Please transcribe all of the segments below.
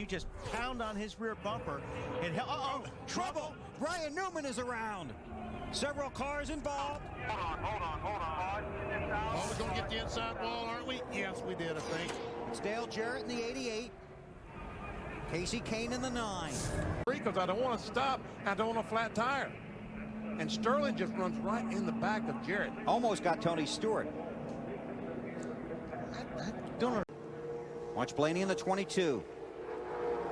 you just pound on his rear bumper and trouble! Brian Newman is around. Several cars involved. Hold on. Oh, we're going to get the inside wall, aren't we? Yes, we did, I think. It's Dale Jarrett in the 88. Casey Kane in the 9. Because I don't want to stop. I don't want a flat tire. And Sterling just runs right in the back of Jarrett. Almost got Tony Stewart. I don't know. Watch Blaney in the 22.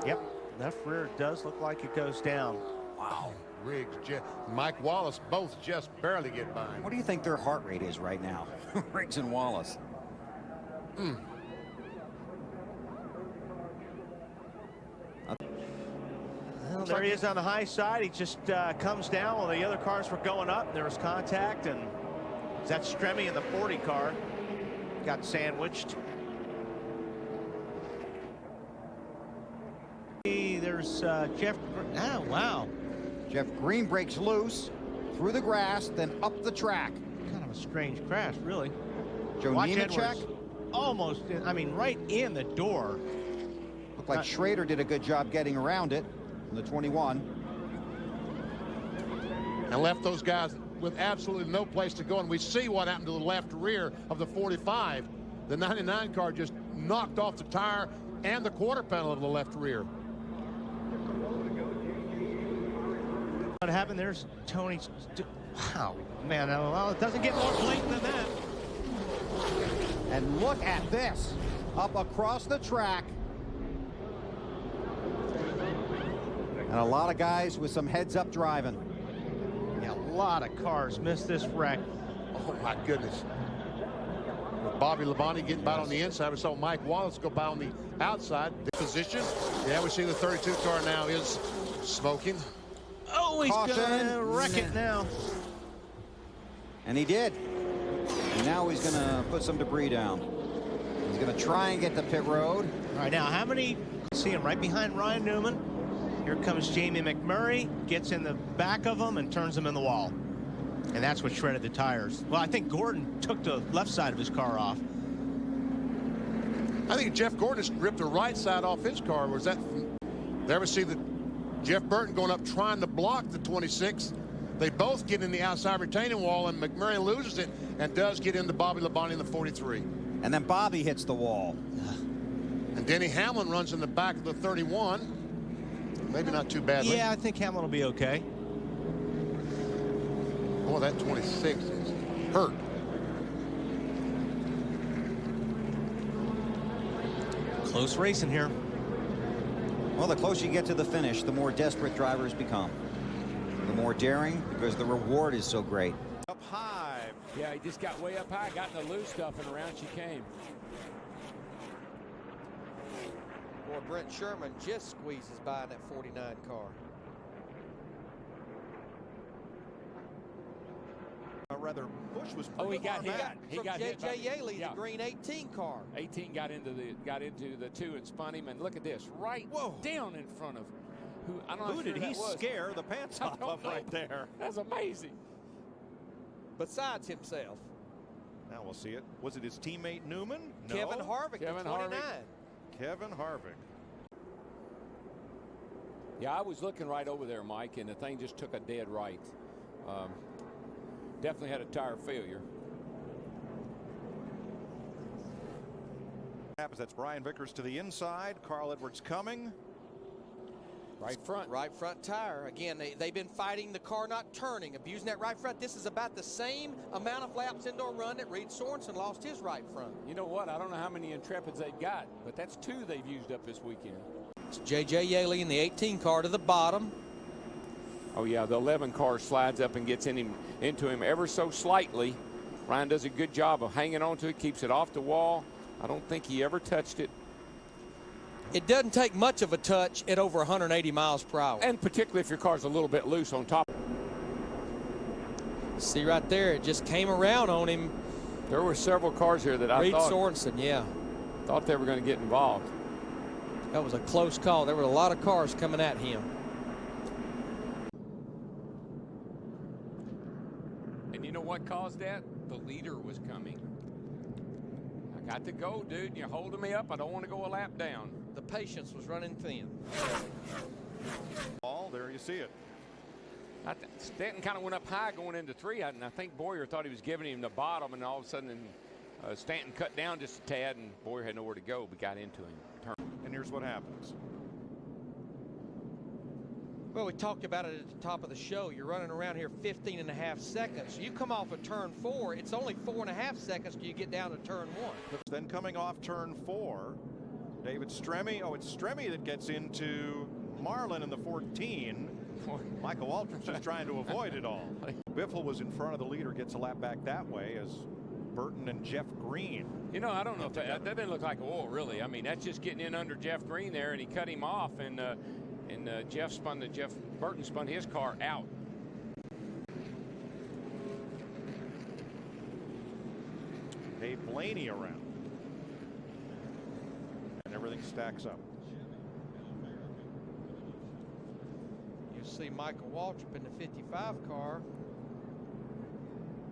Yep, left rear does look like it goes down. Wow. Riggs, Mike Wallace both just barely get by. What do you think their heart rate is right now? Riggs and Wallace. Well, there he is on the high side. He just comes down while the other cars were going up. There was contact, and that's Stremme in the 40 car. Got sandwiched. There's Jeff. Oh, wow. Jeff Green breaks loose through the grass, then up the track. Kind of a strange crash, really. Joe Nemechek almost, I mean, right in the door. Looked like Schrader did a good job getting around it in the 21. And left those guys with absolutely no place to go. And we see what happened to the left rear of the 45. The 99 car just knocked off the tire and the quarter panel of the left rear. What happened? There's Tony. Wow, man, well, it doesn't get more blatant than that. And look at this, up across the track. And a lot of guys with some heads-up driving. Yeah, a lot of cars missed this wreck. Oh, my goodness. Bobby Labonte getting by on the inside. We saw Mike Wallace go by on the outside. Position. Yeah, we see the 32 car now is smoking. Oh, he's gonna wreck it now. And he did. And now he's gonna put some debris down. He's gonna try and get to pit road. All right, now how many? See him right behind Ryan Newman. Here comes Jamie McMurray, gets in the back of him and turns him in the wall. And that's what shredded the tires. Well, I think Gordon took the left side of his car off. I think Jeff Gordon just ripped the right side off his car. Was that? There we see the Jeff Burton going up trying to block the 26. They both get in the outside retaining wall, and McMurray loses it and does get into Bobby Labonte in the 43. And then Bobby hits the wall. And Denny Hamlin runs in the back of the 31. Maybe not too badly. Yeah, I think Hamlin will be okay. Boy, that 26 is hurt. Close racing here. Well, the closer you get to the finish, the more desperate drivers become. The more daring, because the reward is so great. Up high. Yeah, he just got way up high, got in the loose stuff, and around she came. Boy, Brent Sherman just squeezes by in that 49 car. Rather, Bush was he got hit. He got hit. J.J. Yaley, the green 18 car. 18 got into the 2 and spun him, and look at this, right down in front of who? I don't know who did he scare the pants off of right there? That's amazing. Besides himself. Now we'll see it. Was it his teammate Newman? No. Kevin Harvick, Kevin 29. Kevin Harvick. Yeah, I was looking right over there, Mike, and the thing just took a dead right. Definitely had a tire failure. That's Brian Vickers to the inside. Carl Edwards coming. Right front tire. Again, they've been fighting the car not turning, abusing that right front. This is about the same amount of laps into a run that Reed Sorensen lost his right front. You know what? I don't know how many Intrepids they've got, but that's 2 they've used up this weekend. It's J.J. Yaley in the 18 car to the bottom. Oh, yeah, the 11 car slides up and gets into him ever so slightly. Ryan does a good job of hanging on to it, keeps it off the wall. I don't think he ever touched it. It doesn't take much of a touch at over 180 miles per hour. And particularly if your car's a little bit loose on top. See right there, it just came around on him. There were several cars here that I Reed Sorensen, yeah. Thought they were going to get involved. That was a close call. There were a lot of cars coming at him. And you know what caused that? The leader was coming. I got to go, dude. You're holding me up. I don't want to go a lap down. The patience was running thin. Ball, there you see it. Stanton kind of went up high going into 3, and I think Boyer thought he was giving him the bottom, and all of a sudden Stanton cut down just a tad, and Boyer had nowhere to go, but got into him. And here's what happens. Well, we talked about it at the top of the show. You're running around here 15.5 seconds. You come off of turn 4, it's only 4.5 seconds till you get down to turn 1. Then coming off turn 4, David Stremme. Oh, it's Stremme that gets into Marlin in the 14. Michael Waltrip's just trying to avoid it all. Biffle was in front of the leader, gets a lap back that way as Burton and Jeff Green. You know, I don't know if that didn't look like oil, really. I mean, that's just getting in under Jeff Green there, and he cut him off, and Burton spun his car out. Dave Blaney around. And everything stacks up. You see Michael Waltrip in the 55 car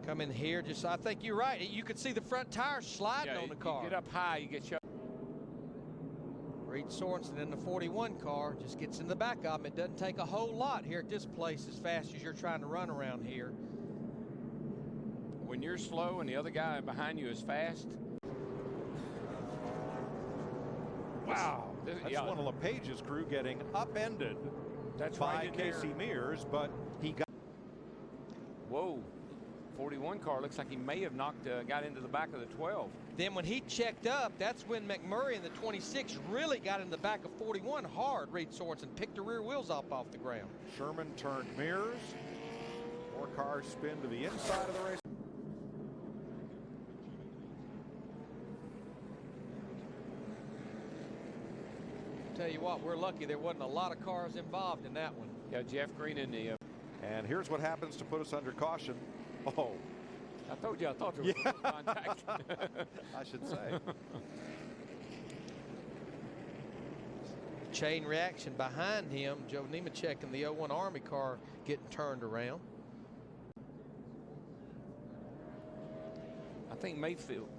come in here. I think you're right. You could see the front tires sliding on the car. You get up high, you get shut. Reed Sorensen in the 41 car just gets in the back of him. It doesn't take a whole lot here at this place as fast as you're trying to run around here. When you're slow and the other guy behind you is fast. Wow. That's one of LePage's crew getting upended. That's by right Casey Mears, but he got. Whoa. 41 car looks like he may have got into the back of the 12. Then when he checked up, that's when McMurray in the 26 really got in the back of 41 hard. Reed Sorensen picked the rear wheels off the ground. Sherman turned Mears. 4 cars spin to the inside of the race. Tell you what, we're lucky there wasn't a lot of cars involved in that one. Yeah, Jeff Green in the. And here's what happens to put us under caution. Oh. I told you, I thought there was contact. I should say. Chain reaction behind him. Joe Nemechek in the 01 Army car getting turned around. I think Mayfield,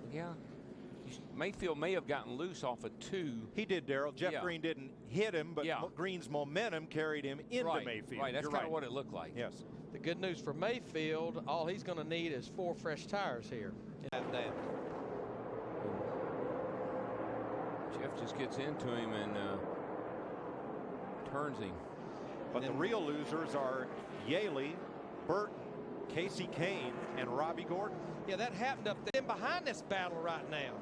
Mayfield may have gotten loose off of 2. He did, Darrell. Jeff Green didn't hit him, but Green's momentum carried him into Mayfield. Right, that's kind of what it looked like. Yes. The good news for Mayfield, all he's going to need is 4 fresh tires here. Jeff just gets into him and turns him. But the real losers are Yaley, Burton, Casey Kane, and Robbie Gordon. Yeah, that happened up there behind this battle right now.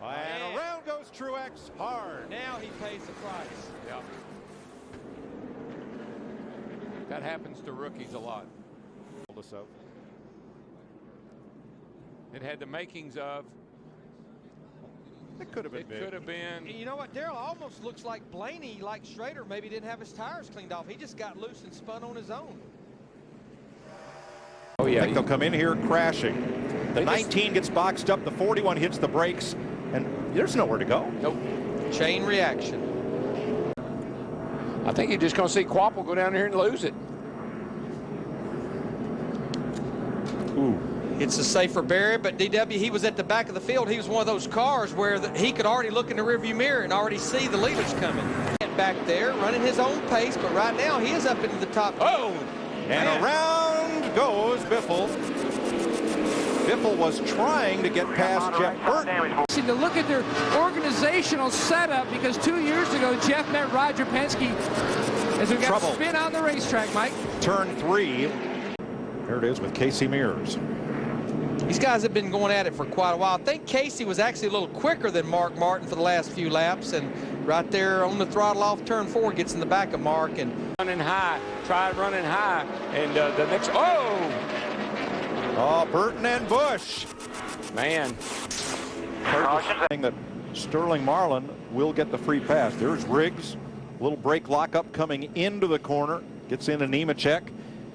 And around goes Truex hard. Now he pays the price. Yeah. That happens to rookies a lot. It had the makings of. It could have been big. It could have been. You know what, Darrell, almost looks like Blaney, like Schrader, maybe didn't have his tires cleaned off. He just got loose and spun on his own. Oh, yeah. I think they'll come in here crashing. The 19 gets boxed up. The 41 hits the brakes, and there's nowhere to go. Nope. Chain reaction. I think you're just going to see Quapple go down here and lose it. Ooh. It's a safer barrier, but DW, he was at the back of the field. He was one of those cars where he could already look in the rearview mirror and already see the leaders coming. Back there, running his own pace, but right now he is up into the top. Oh! And around goes Biffle. Biffle was trying to get past Jeff Burton. To look at their organizational setup, because 2 years ago Jeff met Roger Penske as we got spin on the racetrack, Mike. Turn 3. There it is with Casey Mears. These guys have been going at it for quite a while. I think Casey was actually a little quicker than Mark Martin for the last few laps, and right there on the throttle off turn 4 gets in the back of Mark. And running high, tried running high, and the next, Oh, Burton and Busch. Man. Saying that Sterling Marlin will get the free pass. There's Riggs, little brake lockup coming into the corner, gets into Nemechek,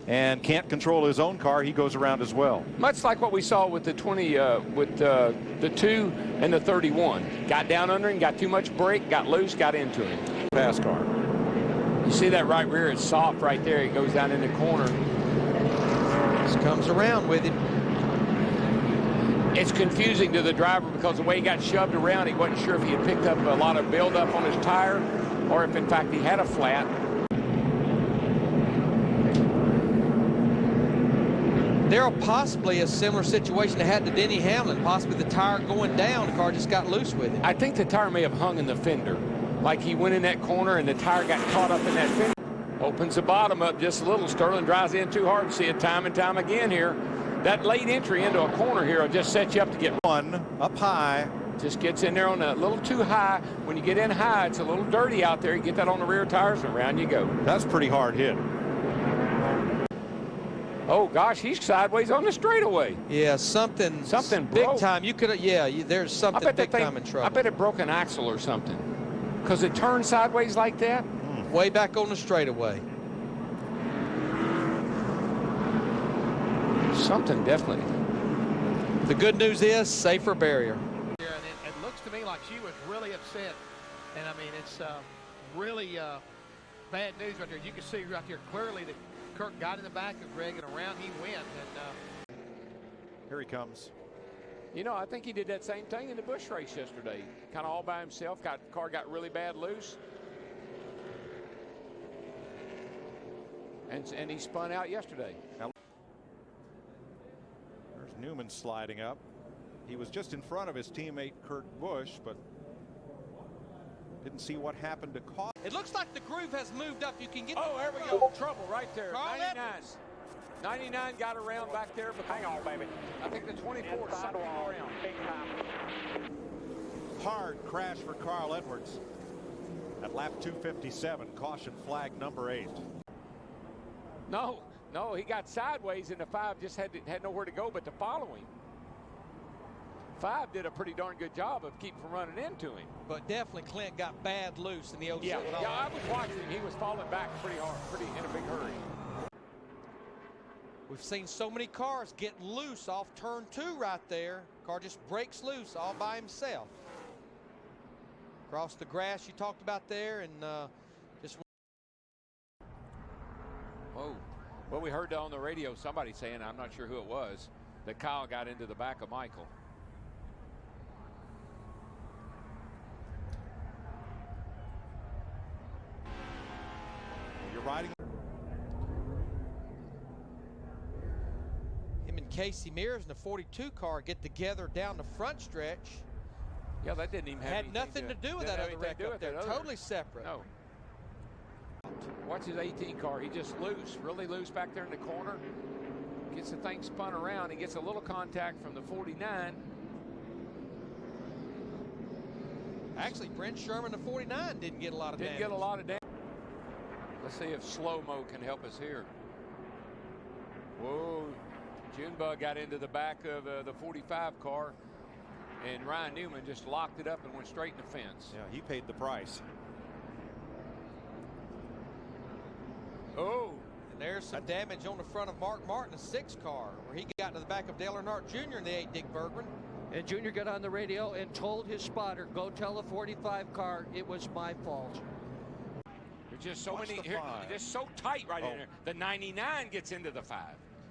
and can't control his own car. He goes around as well. Much like what we saw with the 20, with the 2 and the 31. Got down under him, got too much brake, got loose, got into him. Pass car. You see that right rear is soft right there. It goes down in the corner. just comes around with him. It's confusing to the driver because the way he got shoved around, he wasn't sure if he had picked up a lot of buildup on his tire or if, in fact, he had a flat. Daryl, possibly a similar situation that had to Denny Hamlin. Possibly the tire going down, the car just got loose with it. I think the tire may have hung in the fender. Like he went in that corner and the tire got caught up in that fender. Opens the bottom up just a little. Sterling drives in too hard. See it time and time again here. That late entry into a corner here will just set you up to get one up high. Just gets in there on a little too high. When you get in high, it's a little dirty out there. You get that on the rear tires and around you go. That's pretty hard hit. Oh gosh, he's sideways on the straightaway. Yeah, something big broke. time. You could, yeah, there's something big time in trouble. I bet it broke an axle or something, because it turned sideways like that. Way back on the straightaway. Something definitely. The good news is safer barrier. And it looks to me like she was really upset, and I mean it's really bad news right there. You can see right there clearly that Kirk got in the back of Greg and around he went. And here he comes. You know, I think he did that same thing in the Busch race yesterday. Kind of all by himself. Car got really bad loose. And he spun out yesterday. There's Newman sliding up. He was just in front of his teammate Kurt Busch, but didn't see what happened to cause. It looks like the groove has moved up. You can get. Oh, there we go. Trouble right there. Carl 99. 99 got around back there. But hang on, baby. I think the 24 something around. Hard crash for Carl Edwards at lap 257. Caution flag number 8. No, he got sideways in the 5, just had nowhere to go but to follow him. 5 did a pretty darn good job of keeping from running into him. But definitely Clint got bad loose in the 07. Yeah, I was watching him. He was falling back pretty hard, in a big hurry. We've seen so many cars get loose off turn 2 right there. Car just breaks loose all by himself. Across the grass you talked about there, and just. Whoa. Well, we heard on the radio somebody saying, I'm not sure who it was, that Kyle got into the back of Michael. You're riding. Him and Casey Mears in the 42 car get together down the front stretch. Yeah, that didn't even have Had nothing to do with that other wreck up there. Totally separate. No. Watch his 18 car. He just loose, really loose back there in the corner. Gets the thing spun around. He gets a little contact from the 49. Actually, Brent Sherman, the 49, didn't get a lot of damage. Didn't get a lot of damage. Let's see if slow-mo can help us here. Whoa. Junebug got into the back of the 45 car, and Ryan Newman just locked it up and went straight in the fence. Yeah, he paid the price. Oh. And there's some damage on the front of Mark Martin, the 6 car, where he got to the back of Dale Earnhardt Jr. in the 8 Dick Bergman. And Junior got on the radio and told his spotter, go tell the 45 car it was my fault. There's just so Watch many the here, 5. just so tight right in there. The 99 gets into the 5.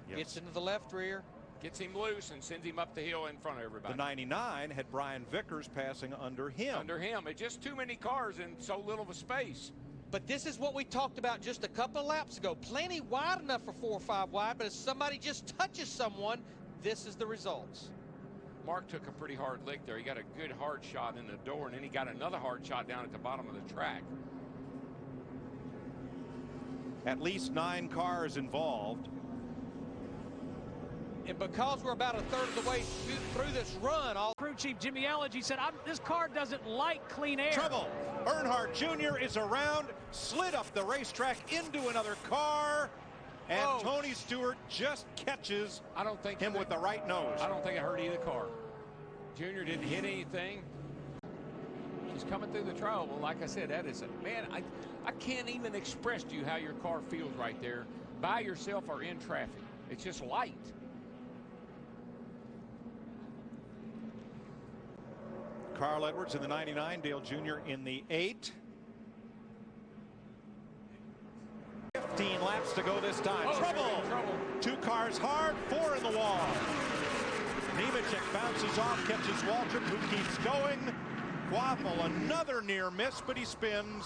Yes. Gets into the left rear. Gets him loose and sends him up the hill in front of everybody. The 99 had Brian Vickers passing under him. Under him. It's just too many cars in so little of a space. But this is what we talked about just a couple of laps ago. Plenty wide enough for 4 or 5 wide, but if somebody just touches someone, this is the results. Mark took a pretty hard lick there. He got a good hard shot in the door, and then he got another hard shot down at the bottom of the track. At least 9 cars involved. And because we're about a third of the way through this run, Crew Chief Jimmy Elledge said, this car doesn't like clean air. Trouble. Earnhardt Jr. is around, slid up the racetrack into another car, and Tony Stewart just catches him with the right nose. I don't think it hurt either car. Junior didn't hit anything. Just coming through the trial. Well, like I said, that is man, I can't even express to you how your car feels right there by yourself or in traffic. It's just light. Carl Edwards in the 99, Dale Jr. in the 8. 15 laps to go this time. Trouble. 2 cars hard, 4 in the wall. Nemechek bounces off, catches Waltrip, who keeps going. Quaffle, another near miss, but he spins.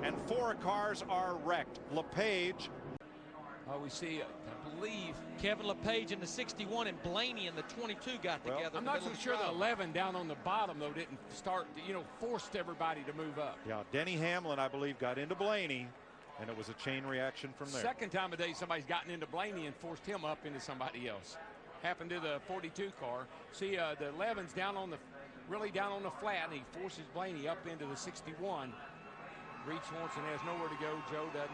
And 4 cars are wrecked. LePage. Oh, we see, I believe, Kevin LePage in the 61 and Blaney in the 22 got together. I'm not so sure the 11 down on the bottom, though, didn't start, forced everybody to move up. Yeah, Denny Hamlin, I believe, got into Blaney, and it was a chain reaction from there. Second time of day somebody's gotten into Blaney and forced him up into somebody else. Happened to the 42 car. See, the 11's really down on the flat, and he forces Blaney up into the 61. Reed Swanson has nowhere to go. Joe doesn't.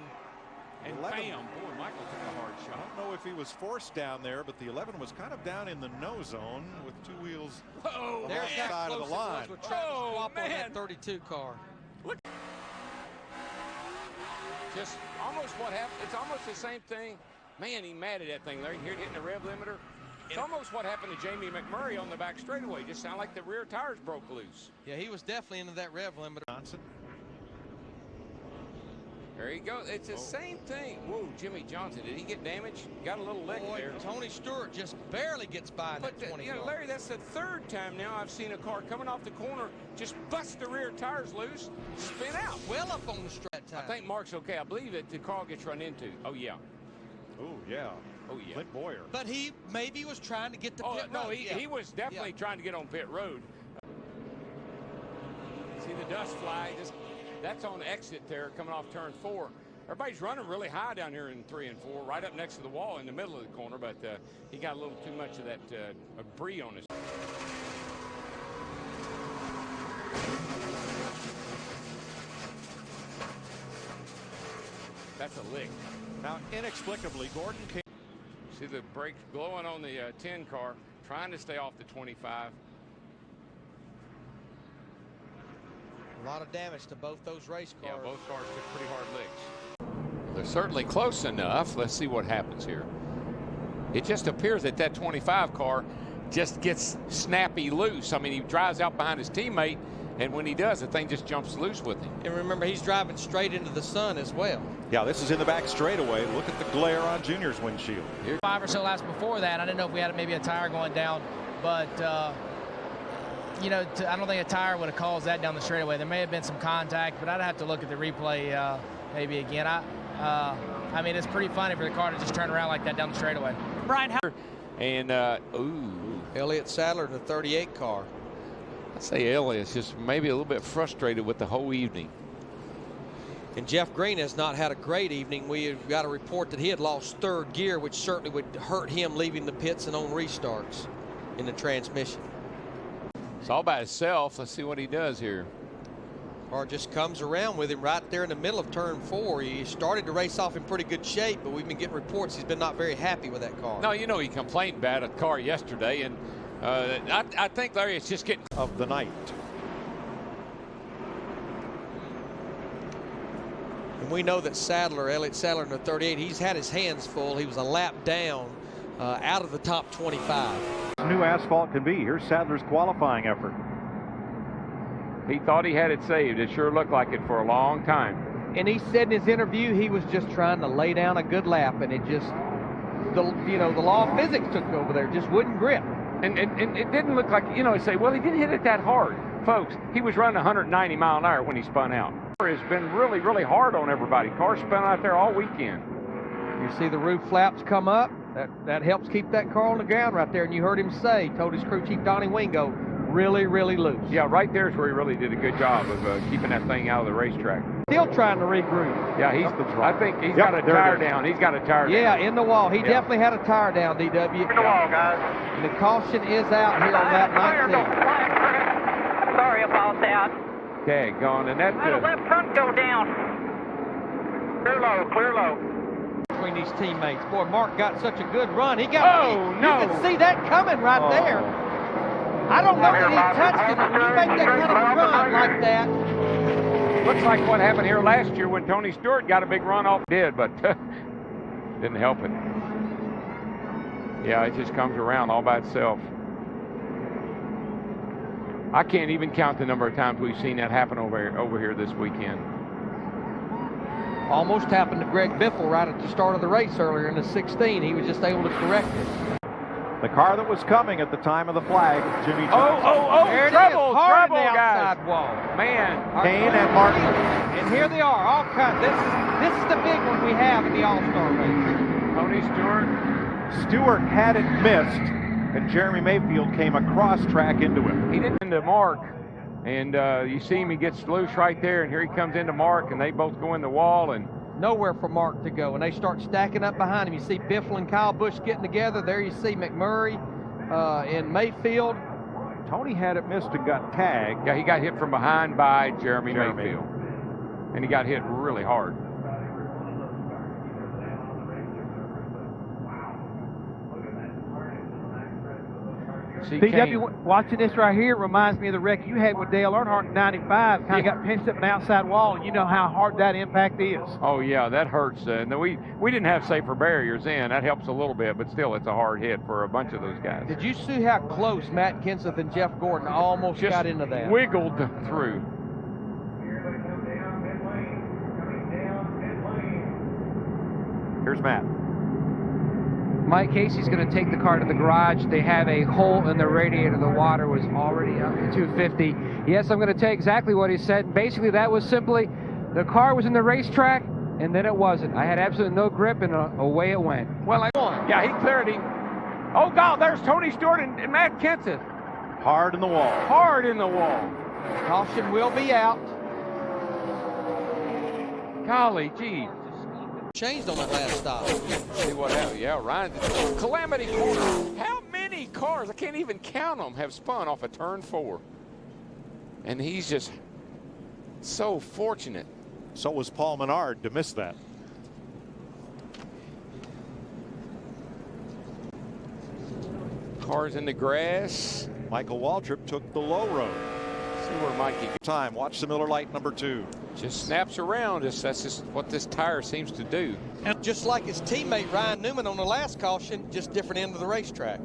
And 11. bam, boy, Michael took a hard shot. I don't know if he was forced down there, but the 11 was kind of down in the no zone with 2 wheels on the side of the line. With Travis Guapo in that 32 car. Look. Just almost what happened. It's almost the same thing. Man, he mad at that thing, Larry. Here hitting the rev limiter. It's almost what happened to Jamie McMurray on the back straightaway. Just sounded like the rear tires broke loose. Yeah, he was definitely into that rev limiter. Johnson. There you go. It's the same thing. Whoa, Jimmy Johnson. Did he get damaged? Got a little lick there. Tony Stewart just barely gets by in that 20 car. Larry, that's the 3rd time now I've seen a car coming off the corner, just bust the rear tires loose, spin out. Well up on the straight time. I think Mark's okay. I believe that the car gets run into. Oh, yeah. Oh, yeah. Oh, yeah. Clint Boyer. But he maybe was trying to get the pit road. He was definitely trying to get on pit road. See the dust fly. That's on the exit there coming off turn 4. Everybody's running really high down here in 3 and 4, right up next to the wall in the middle of the corner, but he got a little too much of that debris on his. That's a lick. Now, inexplicably, Gordon came. See the brakes blowing on the 10 car, trying to stay off the 25. A lot of damage to both those race cars. Yeah, both cars took pretty hard licks. They're certainly close enough. Let's see what happens here. It just appears that that 25 car just gets snappy loose. I mean, he drives out behind his teammate, and when he does, the thing just jumps loose with him. And remember, he's driving straight into the sun as well. Yeah, this is in the back straightaway. Look at the glare on Junior's windshield. 5 or so laps before that, I didn't know if we had maybe a tire going down, but I don't think a tire would have caused that down the straightaway. There may have been some contact, but I'd have to look at the replay maybe again. I mean, it's pretty funny for the car to just turn around like that down the straightaway. Brian, how? And Elliott Sadler in the 38 car. I'd say Elliott's just maybe a little bit frustrated with the whole evening. And Jeff Green has not had a great evening. We got a report that he had lost 3rd gear, which certainly would hurt him leaving the pits and on restarts in the transmission. It's all by himself. Let's see what he does here. Car just comes around with him right there in the middle of turn 4. He started to race off in pretty good shape, but we've been getting reports he's been not very happy with that car. No, he complained about a car yesterday, and I think, Larry, it's just getting of the night. And we know that Elliott Sadler in the 38, he's had his hands full. He was a lap down out of the top 25. New asphalt can be. Here's Sadler's qualifying effort. He thought he had it saved. It sure looked like it for a long time. And he said in his interview he was just trying to lay down a good lap, and it just, the law of physics took over there. It just wouldn't grip. And it didn't look like, you say, well, he didn't hit it that hard. Folks, he was running 190 mile an hour when he spun out. It's been really, really hard on everybody. Cars spun out there all weekend. You see the roof flaps come up. That helps keep that car on the ground right there. And you heard him told his crew chief Donnie Wingo, really, really loose. Yeah, right there is where he really did a good job of keeping that thing out of the racetrack. Still trying to regroup. Yeah, I think he's got a tire down. He's got a tire down. Yeah, in the wall. He definitely had a tire down, DW. In the wall, guys. And the caution is out here on lap 19. Sorry about that. Okay, gone. And that. Let the left front go down. Clear low, clear low. Between these teammates. Boy, Mark got such a good run. He got. Oh, no. You can see that coming right there. I don't know that he touched it. When you make that kind of run like that. Looks like what happened here last year when Tony Stewart got a big run off. Did, but didn't help it. Yeah, it just comes around all by itself. I can't even count the number of times we've seen that happen over here this weekend. Almost happened to Greg Biffle right at the start of the race earlier in the 16. He was just able to correct it. The car that was coming at the time of the flag, Jimmy Johnson. There it is. Trouble, Hard in trouble, the guys. outside wall. Man. Kane and Martin. And here they are, all cut. This is the big one we have in the All-Star race. Tony Stewart. Stewart had it missed, and Jeremy Mayfield came across track into him. He didn't into Mark, and you see him, he gets loose right there, and here he comes into Mark, and they both go in the wall, and Nowhere for Mark to go, and they start stacking up behind him. You see Biffle and Kyle Busch getting together. There you see McMurray and Mayfield. Tony had it missed and got tagged. yeah, he got hit from behind by Jeremy Mayfield, and he got hit really hard. DW, watching this right here reminds me of the wreck you had with Dale Earnhardt in '95. Kind of got pinched up an outside wall, and you know how hard that impact is. Oh yeah, that hurts. And we didn't have safer barriers in. That helps a little bit, but still, it's a hard hit for a bunch of those guys. Did you see how close Matt Kenseth and Jeff Gordon almost Just got into that? wiggled through. Here's Matt. Mike Casey's going to take the car to the garage. They have a hole in the radiator. The water was already up to 250. Yes, I'm going to take exactly what he said. Basically, that was simply the car was in the racetrack, and then it wasn't. I had absolutely no grip, and away it went. Well, yeah, he cleared him. Oh, God, there's Tony Stewart and Matt Kenseth. Hard in the wall. Hard in the wall. Caution will be out. Golly gee. Changed on that last stop. See what happened. Yeah, Ryan. Calamity corner. How many cars, I can't even count them, have spun off of turn 4? And he's just so fortunate. So was Paul Menard to miss that. Cars in the grass. Michael Waltrip took the low road. See where Mikey goes. Time. Watch the Miller Lite number 2. Just snaps around. That's just what this tire seems to do. And just like his teammate Ryan Newman on the last caution, just different end of the racetrack.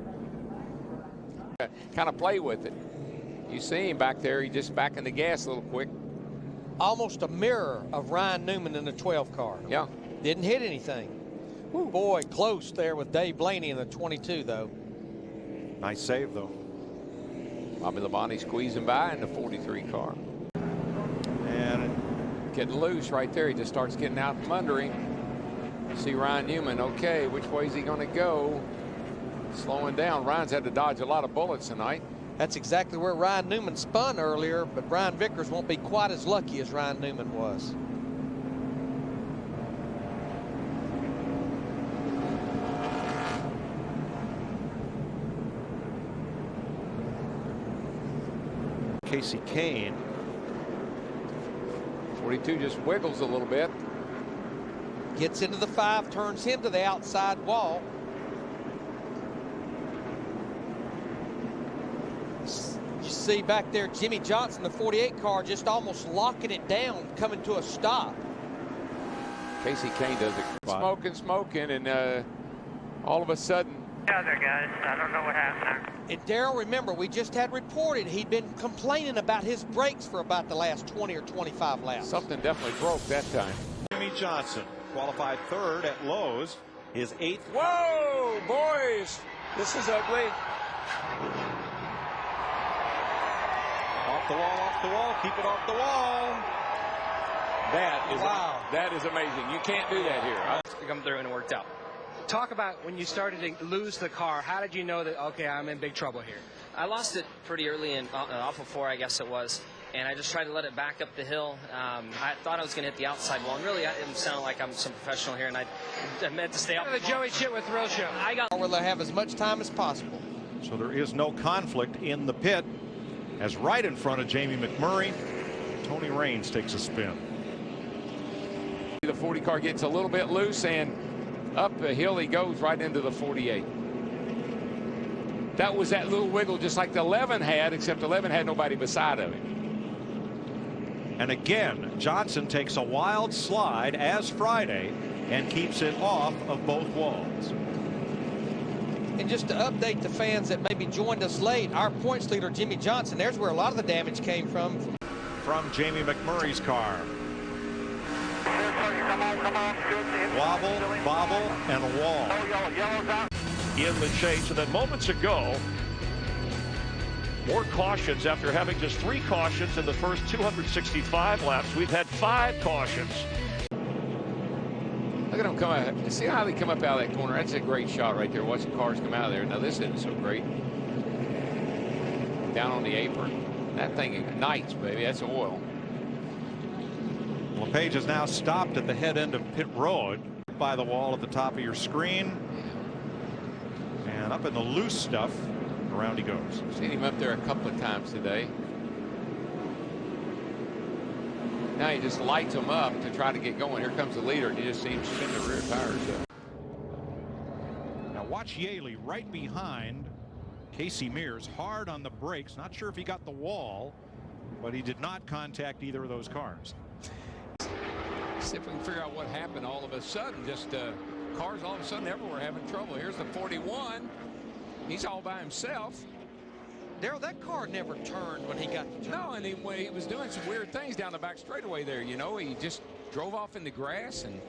Kind of play with it. You see him back there. He just backing the gas a little quick. Almost a mirror of Ryan Newman in the 12 car. Yeah. Didn't hit anything. Woo. Boy, close there with Dave Blaney in the 22, though. Nice save, though. Bobby Labonte squeezing by in the 43 car. And getting loose right there. He just starts getting out from under him. See Ryan Newman. Okay, which way is he going to go? Slowing down. Ryan's had to dodge a lot of bullets tonight. That's exactly where Ryan Newman spun earlier, but Brian Vickers won't be quite as lucky as Ryan Newman was. Casey Kane. 42 just wiggles a little bit. Gets into the 5, turns him to the outside wall. You see back there Jimmy Johnson, the 48 car, just almost locking it down, coming to a stop. Casey Kane does it. Smoking, and all of a sudden. Yeah, there, guys. I don't know what happened there. And Darrell, remember, we just had reported he'd been complaining about his brakes for about the last 20 or 25 laps. Something definitely broke that time. Jimmy Johnson qualified 3rd at Lowe's. His 8th. Whoa, boys. This is ugly. Off the wall, keep it off the wall. That is amazing. You can't do that here. Come through and it worked out. Talk about when you started to lose the car. How did you know that, okay, I'm in big trouble here? I lost it pretty early in off of 4, I guess it was, and I just tried to let it back up the hill. I thought I was going to hit the outside wall, and really it sounded like I'm some professional here, and I meant to stay out. The Joey Chitwood Thrill Show. I got where they have as much time as possible. So there is no conflict in the pit, as right in front of Jamie McMurray, Tony Raines takes a spin. The 40 car gets a little bit loose, and up the hill he goes right into the 48. That was that little wiggle just like the 11 had, except 11 had nobody beside of him. And again, Johnson takes a wild slide as Friday and keeps it off of both walls. And just to update the fans that maybe joined us late, our points leader Jimmy Johnson, there's where a lot of the damage came from. From Jamie McMurray's car. Wobble, bobble, and a wall. in the chase. And then moments ago, more cautions after having just 3 cautions in the first 265 laps. We've had 5 cautions. Look at them come out. See how they come up out of that corner? That's a great shot right there. Watch the cars come out of there. Now this isn't so great. Down on the apron. That thing ignites, baby. That's oil. LePage has now stopped at the head end of pit road by the wall at the top of your screen. And up in the loose stuff, around he goes. Seen him up there a couple of times today. Now he just lights them up to try to get going. Here comes the leader, and you just see him spin the rear tires up. Now watch Yaley right behind Casey Mears, hard on the brakes. Not sure if he got the wall, but he did not contact either of those cars. See if we can figure out what happened all of a sudden. Just cars all of a sudden everywhere having trouble. Here's the 41. He's all by himself. Daryl, that car never turned when he got to turn. No, and he was doing some weird things down the back straightaway there. You know, he just drove off in the grass and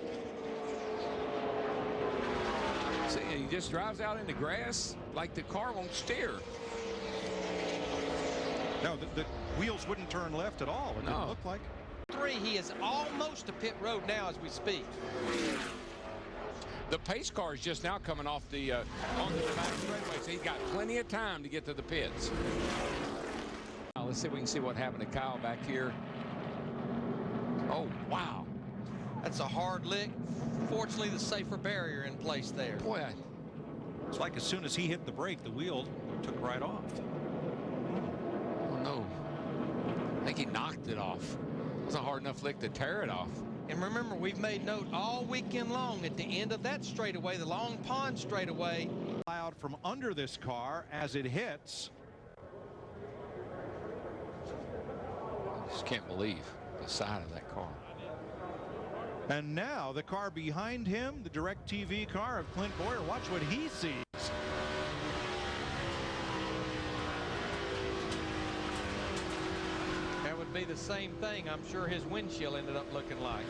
see, he just drives out in the grass like the car won't steer. No, the wheels wouldn't turn left at all. It didn't look like. 3, he is almost to pit road now as we speak. The pace car is just now coming off the onto the back straightaway, so he's got plenty of time to get to the pits. Now let's see if we can see what happened to Kyle back here. Oh wow, that's a hard lick. Fortunately, the safer barrier in place there. Boy, it's like as soon as he hit the brake, the wheel took right off. Oh no, I think he knocked it off. It was a hard enough lick to tear it off. And remember, we've made note all weekend long at the end of that straightaway, the Long Pond straightaway. Cloud from under this car as it hits. I just can't believe the side of that car. And now the car behind him, the DirecTV car of Clint Boyer. Watch what he sees. Be the same thing. I'm sure his windshield ended up looking like.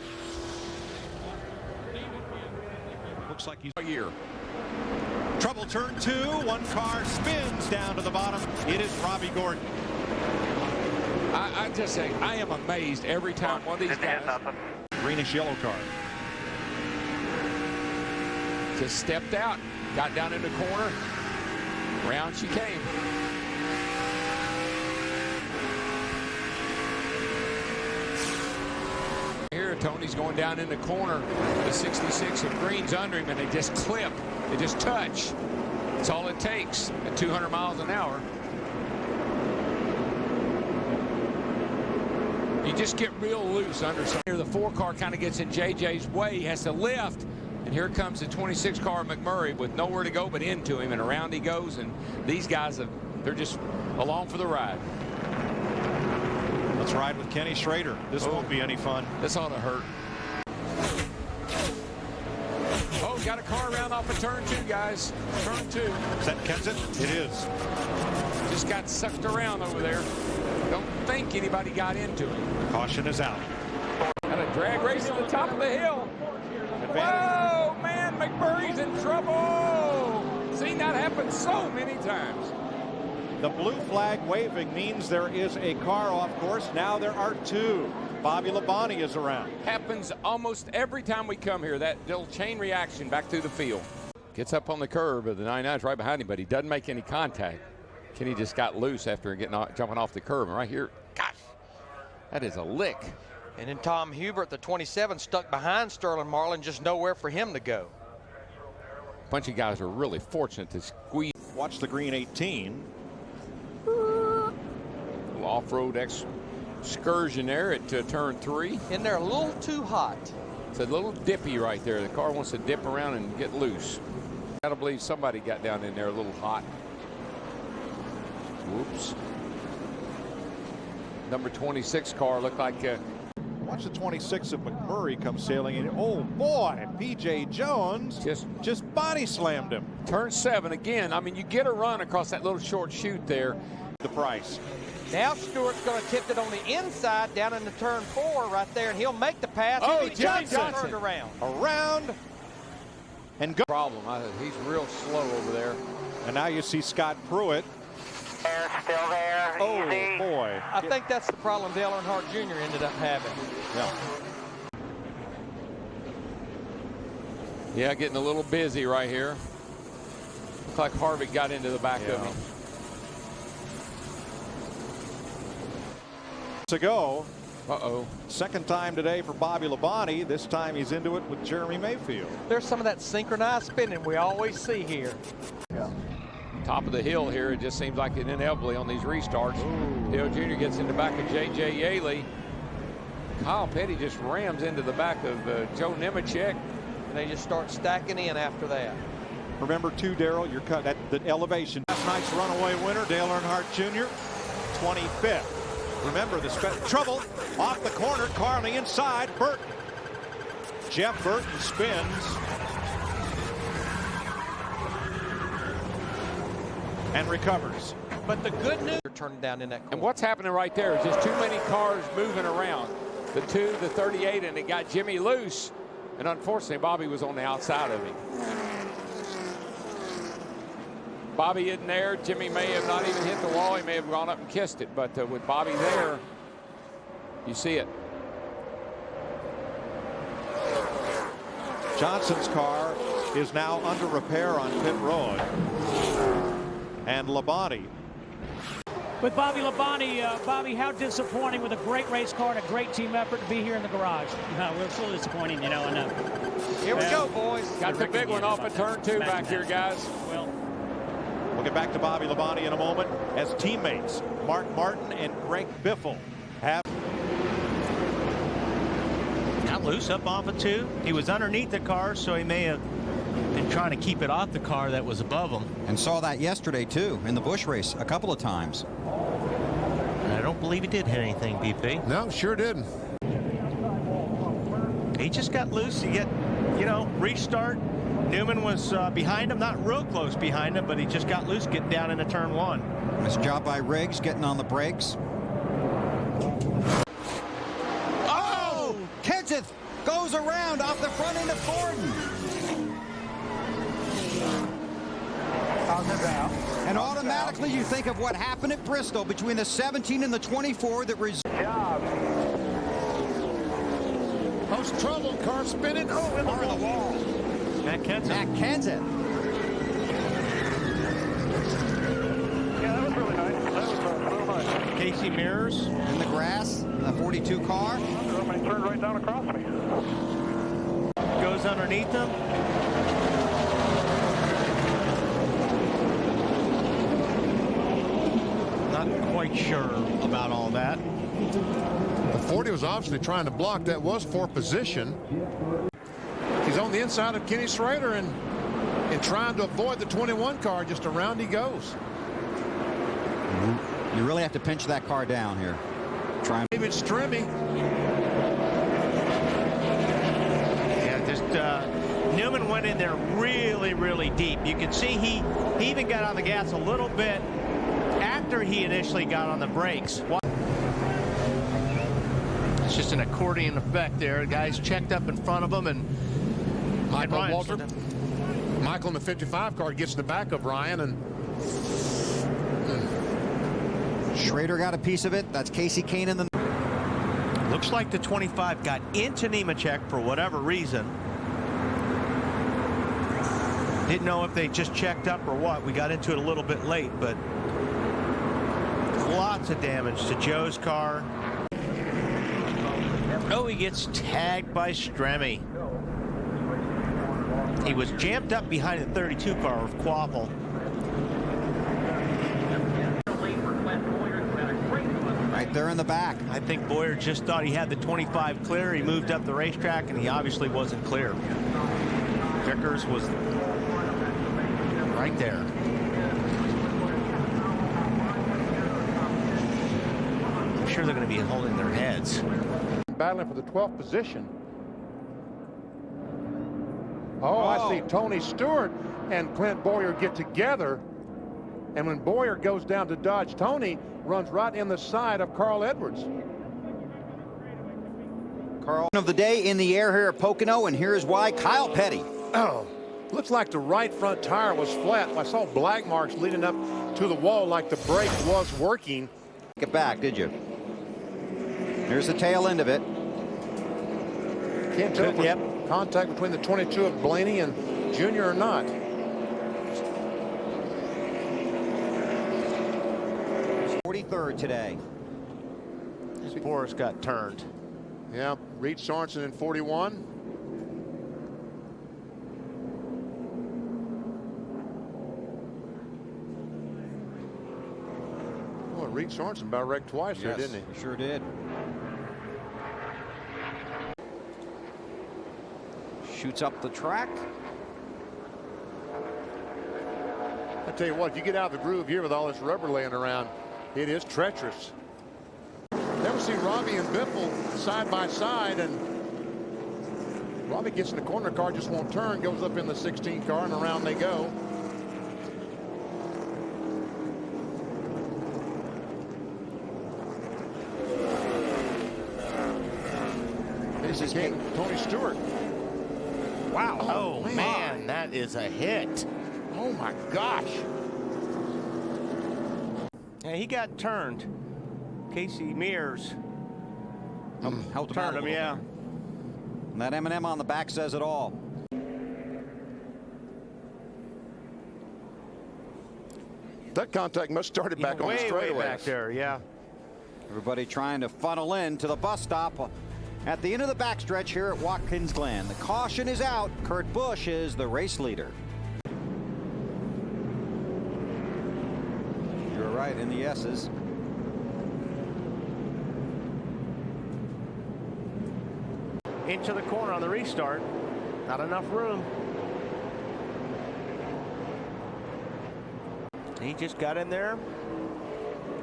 Looks like he's a year. Trouble turn 2. One car spins down to the bottom. It is Robbie Gordon. I just say I am amazed every time one of these guys. Greenish yellow car. Just stepped out, got down in the corner. Round she came. Here, Tony's going down in the corner. The 66 of Green's under him, and they just clip. They just touch. That's all it takes at 200 miles an hour. You just get real loose under some. Here, the 4 car kind of gets in JJ's way. He has to lift. And here comes the 26 car McMurray with nowhere to go but into him, and around he goes. And these guys, they're just along for the ride. Let's ride with Kenny Schrader. This won't be any fun. This ought to hurt. Oh, got a car around off of turn 2, guys. Turn 2. Is that Kenseth? It is. Just got sucked around over there. Don't think anybody got into him. Caution is out. Got a drag race at the top of the hill. Whoa, man, McMurray's in trouble. Seen that happen so many times. The blue flag waving means there is a car off course. Now there are 2. Bobby Labonte is around. Happens almost every time we come here. That little chain reaction back through the field. Gets up on the curve, but the 99's right behind him, but he doesn't make any contact. Kenny just got loose after jumping off the curve. And right here, gosh, that is a lick. And then Tom Hubert, the 27, stuck behind Sterling Marlin, just nowhere for him to go. A bunch of guys are really fortunate to squeeze. Watch the green 18. Off-road excursion there at turn 3. And they're a little too hot. It's a little dippy right there. The car wants to dip around and get loose. I gotta believe somebody got down in there a little hot. Whoops. Number 26 car looked like watch the 26 of McMurray come sailing in. Oh boy, PJ Jones just body slammed him. Turn 7 again. I mean, you get a run across that little short chute there. The price. Now Stewart's going to tip it on the inside down into turn 4 right there, and he'll make the pass. Oh, Jimmy Johnson turned around. and go. Problem. He's real slow over there. And now you see Scott Pruitt. They're still there. Oh, Easy. boy. I think that's the problem Dale Earnhardt Jr. ended up having. Yeah. Yeah, getting a little busy right here. Looks like Harvick got into the back of him. To go. Uh-oh. Second time today for Bobby Labonte. This time he's into it with Jeremy Mayfield. There's some of that synchronized spinning we always see here. Yeah. Top of the hill here. It just seems like it inevitably on these restarts. Dale Jr. gets in the back of J.J. Yaley. Kyle Petty just rams into the back of Joe Nemechek. And they just start stacking in after that. Remember, too, Darrell, you're cut at the elevation. Last night's runaway winner, Dale Earnhardt Jr., 25th. Remember, the trouble off the corner, car on the inside, Burton. Jeff Burton spins. And recovers. But the good news, you're turning down in that corner. And what's happening right there is just too many cars moving around. The 2, the 38, and it got Jimmy loose. And unfortunately, Bobby was on the outside of him. Bobby isn't there. Jimmy may have not even hit the wall. He may have gone up and kissed it. But with Bobby there, you see it. Johnson's car is now under repair on pit road. And Labonte. With Bobby Labonte, Bobby, how disappointing with a great race car and a great team effort to be here in the garage. No, we're so disappointing, you know. And here we go, boys. Got the big one off of turn 2 back here, guys. Well, we'll get back to Bobby Labonte in a moment as teammates Mark Martin and Greg Biffle have got loose up off of 2. He was underneath the car, so he may have been trying to keep it off the car that was above him. And saw that yesterday, too, in the Busch race a couple of times. And I don't believe he did hit anything, BP. No, sure didn't. He just got loose. He get, restart. Newman was behind him, not real close behind him, but he just got loose getting down into turn 1. Nice job by Riggs getting on the brakes. Oh! Kenseth goes around off the front end of Gordon. And automatically you think of what happened at Bristol between the 17 and the 24 that Most trouble, car spinning. Oh, in the wall. Matt Kenseth. Matt Kenseth. Yeah, that was really nice. That was real nice. Casey Mears. In the grass, the 42 car. Somebody turned right down across me. Goes underneath him. Not quite sure about all that. The 40 was obviously trying to block. That was for position. He's on the inside of Kenny Schrader and trying to avoid the 21 car. Just around he goes. You really have to pinch that car down here. Try and David Stremme. Yeah, just Newman went in there really, really deep. You can see he even got on the gas a little bit after he initially got on the brakes. It's just an accordion effect there. The guys checked up in front of him, and Michael Walter. Michael in the 55 car gets in the back of Ryan, and Schrader got a piece of it. That's Casey Kane in the. Looks like the 25 got into Nemechek for whatever reason. Didn't know if they just checked up or what. We got into it a little bit late, but lots of damage to Joe's car. Oh, he gets tagged by Stremme. He was jammed up behind the 32 car of Quapple. Right there in the back. I think Boyer just thought he had the 25 clear. He moved up the racetrack, and he obviously wasn't clear. Vickers was right there. I'm sure they're going to be holding their heads. Battling for the 12th position. Oh, I see Tony Stewart and Clint Boyer get together. And when Boyer goes down to dodge Tony, runs right in the side of Carl Edwards. Carl of the day in the air here at Pocono, and here's why. Kyle Petty. Oh, Looks like the right front tire was flat. I saw black marks leading up to the wall like the brake was working. Get back, did you? Here's the tail end of it. Can't tell if there's contact between the 22 of Blaney and Junior or not. Third today. Boris got turned. Yeah, Reed Sorensen in 41. Well, Reed Sorensen about wrecked twice there, didn't he? Sure did. Shoots up the track. I tell you what, if you get out of the groove here with all this rubber laying around, it is treacherous. Never see Robbie and Biffle side by side, and Robbie gets in the corner, car just won't turn, goes up in the 16 car, and around they go. This is Tony Stewart. Wow. Oh, man, that is a hit. Oh, my gosh. Yeah, he got turned. Casey Mears helped turned him, yeah. And that M&M on the back says it all. That contact must have started back on the straightaway. Way back there, yeah. Everybody trying to funnel in to the bus stop at the end of the backstretch here at Watkins Glen. The caution is out. Kurt Busch is the race leader. You're right, in the S's. Into the corner on the restart. Not enough room. He just got in there.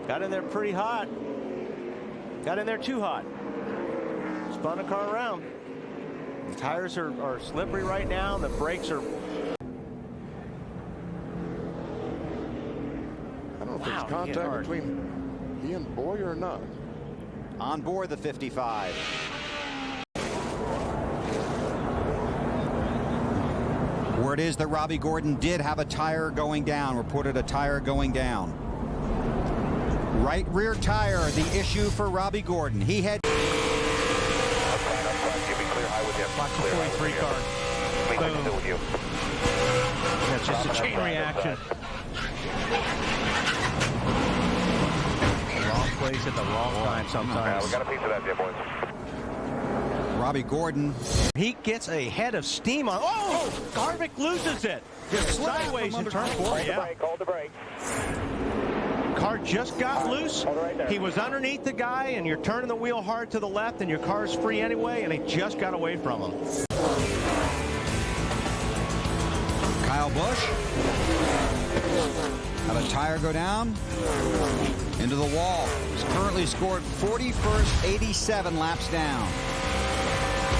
Got in there pretty hot. Got in there too hot. Spun the car around. The tires are slippery right now. The brakes are... I don't know if there's contact between he and Boyer or not. On board the 55. Word is that Robbie Gordon did have a tire going down, reported a tire going down. Right rear tire, the issue for Robbie Gordon. He had... Watch the 43 car. Boom. That's just a chain reaction. Wrong place at the wrong time sometimes. We got a piece of that there, boys. Robbie Gordon. He gets a head of steam on. Oh! Harvick loses it. Just sideways in turn 4. Yeah. Hold the brake. Car just got loose. He was underneath the guy, and you're turning the wheel hard to the left, and your car's free anyway, and he just got away from him. Kyle Busch had a tire go down into the wall. He's currently scored 41st, 87 laps down.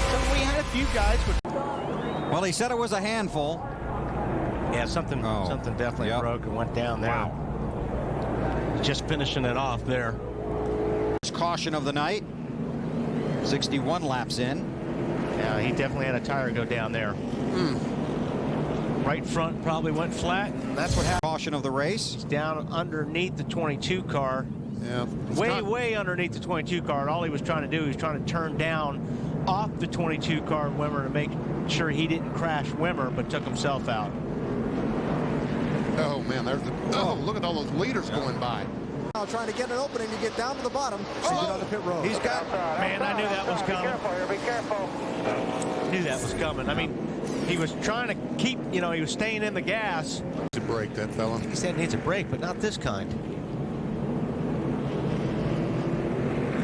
So we had a few guys with... Well, he said it was a handful. Yeah, something definitely broke and went down there. Wow. Just finishing it off there. Caution of the night. 61 laps in. Yeah, he definitely had a tire go down there. Right front probably went flat. That's what happened. Caution of the race. He's down underneath the 22 car. Yeah. Way underneath the 22 car. And all he was trying to do, he was trying to turn down off the 22 car Wimmer to make sure he didn't crash Wimmer, but took himself out. Oh, man, there's the... Oh, look at all those leaders going by. Now trying to get an opening to get down to the bottom to get on the pit road. He's got... Man, I knew that was coming. Be careful. Knew that was coming. I mean, he was trying to keep, he was staying in the gas. To break that fella. He said it needs a break, but not this kind.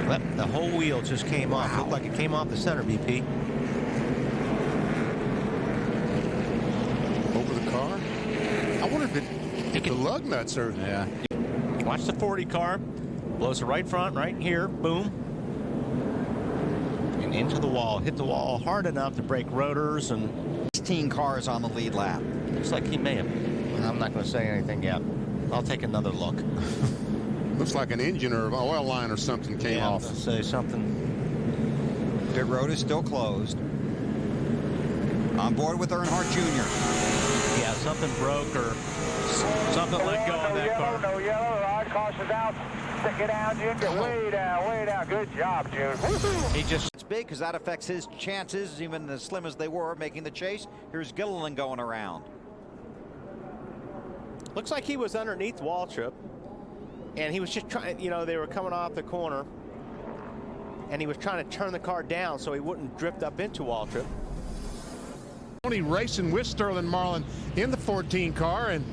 Well, the whole wheel just came off. Looked like it came off the center, BP. Over the car? I wonder if the lug nuts are... Yeah. Watch the 40 car. Blows the right front right here. Boom. And into the wall. Hit the wall hard enough to break rotors and... 16 cars on the lead lap. Looks like he may have. I'm not going to say anything yet. I'll take another look. Looks like an engine or an oil line or something came off. I'll say something. Pit road is still closed. On board with Earnhardt Jr. something broke or something let go on that car. No yellow, rod caution's out. Stick it down, June. Get way down, way down. Good job, June. He just, it's big because that affects his chances, even as slim as they were, of making the chase. Here's Gilliland going around. Looks like he was underneath Waltrip, and he was just trying, you know, they were coming off the corner, and he was trying to turn the car down so he wouldn't drift up into Waltrip. Tony racing with Sterling Marlin in the 14 car, and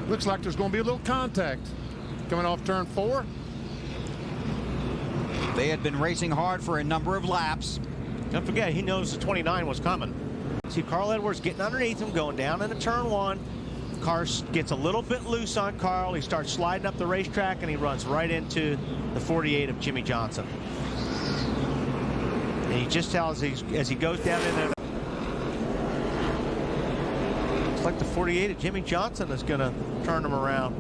looks like there's going to be a little contact coming off turn 4. They had been racing hard for a number of laps. Don't forget, he knows the 29 was coming. See Carl Edwards getting underneath him, going down into turn 1. Car gets a little bit loose on Carl. He starts sliding up the racetrack, and he runs right into the 48 of Jimmy Johnson. And he just tells as he goes down in there. It's like the 48 of Jimmy Johnson is going to turn him around.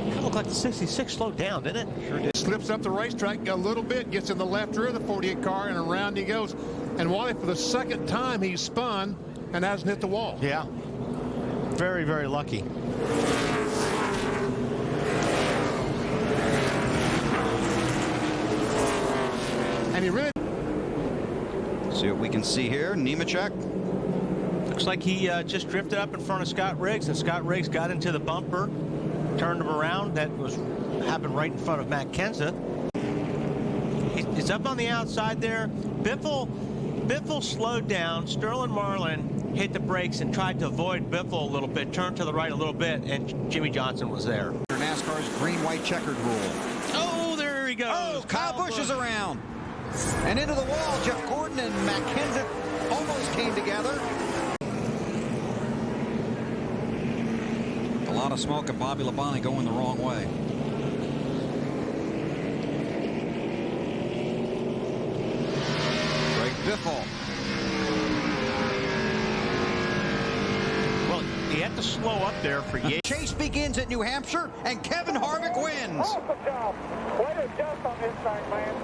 Kind of looked like the 66 slowed down, didn't it? Sure did. Slips up the racetrack a little bit, gets in the left rear of the 48 car, and around he goes. And Wally, for the second time, he's spun and hasn't hit the wall. Yeah. Very, very lucky. And he really... See what we can see here. Nemechek. Looks like he just drifted up in front of Scott Riggs, and Scott Riggs got into the bumper, turned him around. That happened right in front of Matt Kenseth. He's up on the outside there. Biffle slowed down. Sterling Marlin hit the brakes and tried to avoid Biffle a little bit, turned to the right a little bit, and Jimmy Johnson was there. NASCAR's green-white checkered rule. Oh, there he goes. Oh, Kyle Busch is around. And into the wall, Jeff Gordon and Matt Kenseth almost came together. A lot of smoke and Bobby Labonte going the wrong way. Greg Biffle. Well, he had to slow up there for Yates. Chase begins at New Hampshire, and Kevin Harvick wins. Awesome job. Way to adjust on this thing, man.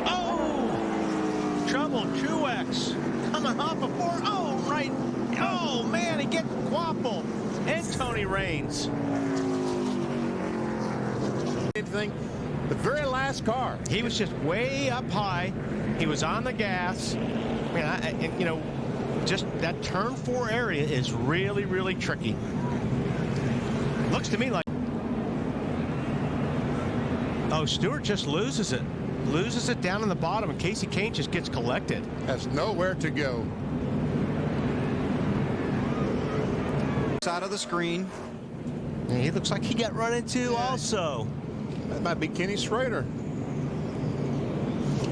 Oh! Trouble Truex coming off before. Oh, right. Oh, man, he gets Quapple and Tony Raines. Anything? The very last car. He was just way up high. He was on the gas. Man, and, you know, just that turn 4 area is really, really tricky. Looks to me like... Oh, Stewart just loses it. Loses it down in the bottom, and Casey Kane just gets collected. Has nowhere to go. Out of the screen. And he looks like he got run into also. That might be Kenny Schrader.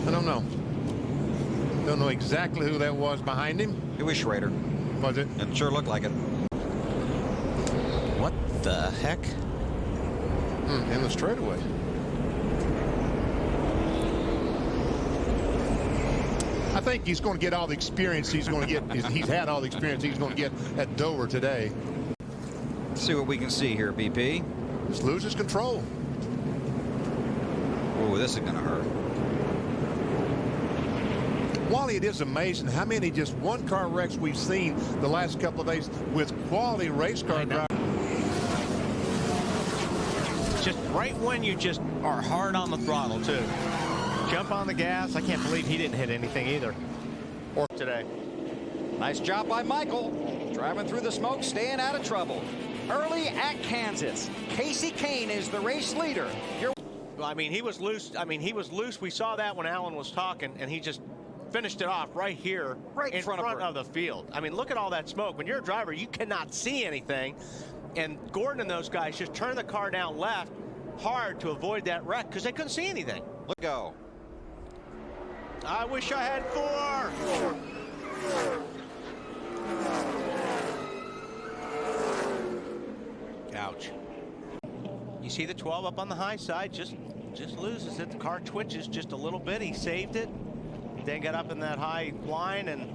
I don't know. Don't know exactly who that was behind him. It was Schrader. Was it? It sure looked like it. What the heck? In the straightaway. I think he's going to get all the experience he's going to get. He's had all the experience he's going to get at Dover today. Let's see what we can see here, BP. Just loses control. Oh, this is going to hurt. Wally, it is amazing how many just one-car wrecks we've seen the last couple of days with quality race car drivers. Just right when you just are hard on the throttle, too. Jump on the gas. I can't believe he didn't hit anything either. Or today. Nice job by Michael. Driving through the smoke, staying out of trouble. Early at Kansas. Casey Kane is the race leader. Well, I mean, he was loose. We saw that when Alan was talking, and he just finished it off right here, right in front of the field. I mean, look at all that smoke. When you're a driver, you cannot see anything. And Gordon and those guys just turned the car down left hard to avoid that wreck because they couldn't see anything. Let's go. I wish I had 4. Ouch. You see the 12 up on the high side, just loses it. The car twitches just a little bit. He saved it. Then got up in that high line and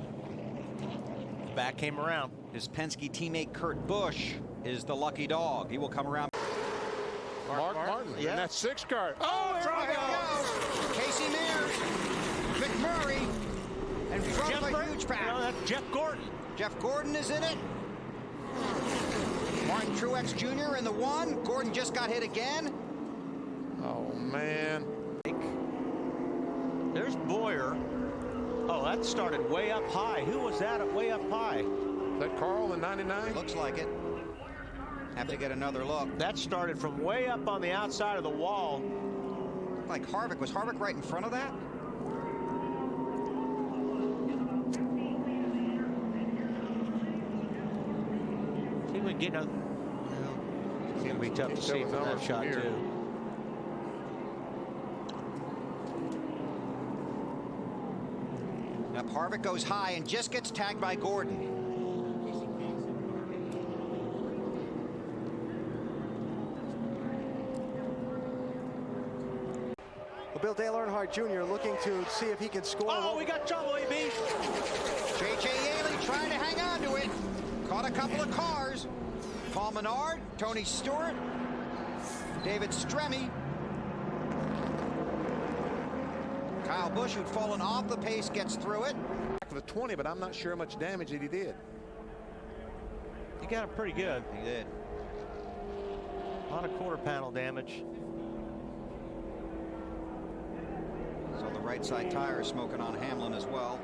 back came around. His Penske teammate Kurt Busch is the lucky dog. He will come around. Mark Martin. Yeah. And that 6 car. Oh, there it goes. Casey Mears, McMurray, and from a huge pack. No, that's Jeff Gordon. Jeff Gordon is in it. Martin Truex Jr. in the 1. Gordon just got hit again. Oh, man. There's Boyer. Oh, that started way up high. Who was that at way up high? Is that Carl in 99? Looks like it. Have to get another look. That started from way up on the outside of the wall. Looked like Harvick. Was Harvick right in front of that? See if we can get a... It's going to be tough to see from that shot, too. Now Harvick goes high and just gets tagged by Gordon. Well, Bill Dale Earnhardt Jr. looking to see if he can score. Oh, we got trouble, AB. J.J. Yaley trying to hang on to it. Caught a couple of cars. Paul Menard, Tony Stewart, David Stremme. Kyle Busch, who'd fallen off the pace, gets through it. For the 20, but I'm not sure how much damage that he did. He got it pretty good. He did. A lot of quarter panel damage. So the right side tire is smoking on Hamlin as well.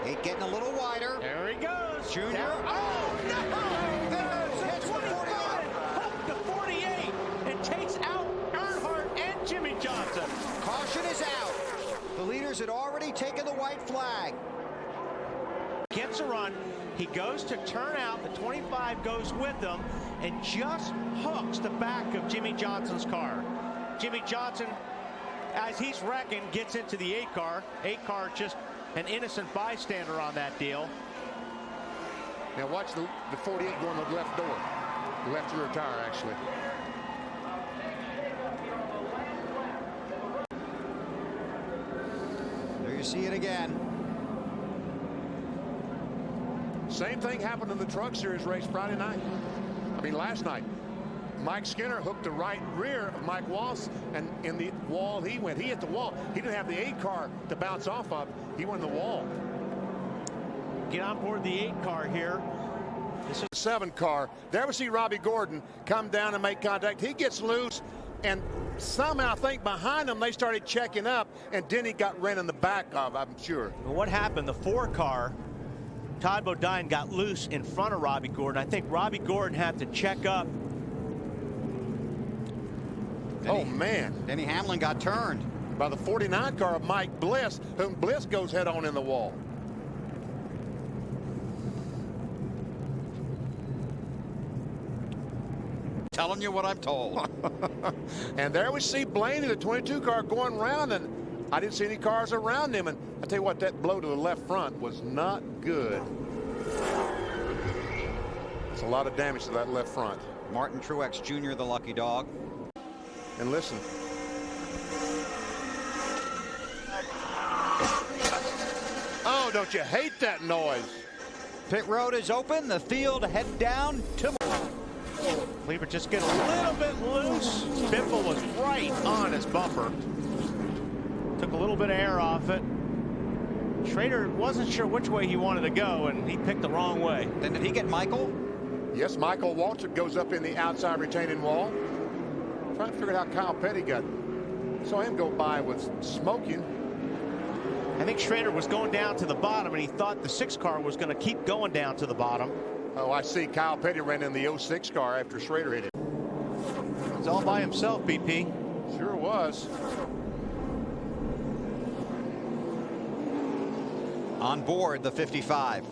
Eight getting a little wider. There he goes. Junior. Down. Oh, no! There's a 25. Hooked to 48 and takes out Earnhardt and Jimmy Johnson. Caution is out. The leaders had already taken the white flag. Gets a run. He goes to turn out. The 25 goes with them and just hooks the back of Jimmy Johnson's car. Jimmy Johnson, as he's wrecking, gets into the 8 car. 8 car just an innocent bystander on that deal. Now watch the 48 go in the left door. The left rear tire, actually. There you see it again. Same thing happened in the Truck Series race Friday night. I mean, last night. Mike Skinner hooked the right rear of Mike Wallace, and in the wall he went. He hit the wall. He didn't have the 8 car to bounce off of. He went in the wall. Get on board the 8 car here. This is the 7 car. There we see Robbie Gordon come down and make contact. He gets loose, and somehow I think behind him they started checking up, and Denny got ran in the back of, I'm sure. Well, what happened? The 4 car, Todd Bodine got loose in front of Robbie Gordon. I think Robbie Gordon had to check up. Oh, man. Denny Hamlin got turned by the 49 car of Mike Bliss, whom Bliss goes head on in the wall. Telling you what I'm told. And there we see Blaney, the 22 car, going around, and I didn't see any cars around him. And I tell you what, that blow to the left front was not good. It's a lot of damage to that left front. Martin Truex Jr., the lucky dog. And listen. Oh, don't you hate that noise? Pit road is open. The field head down to... Lever just get a little bit loose. Biffle was right on his bumper. Took a little bit of air off it. Schrader wasn't sure which way he wanted to go, and he picked the wrong way. Then did he get Michael? Yes, Michael Waltrip goes up in the outside retaining wall. Trying to figure out how Kyle Petty got. Saw him go by with smoking. I think Schrader was going down to the bottom, and he thought the 6 car was going to keep going down to the bottom. Oh, I see. Kyle Petty ran in the 06 car after Schrader hit it. He's all by himself, BP. Sure was. On board the 55.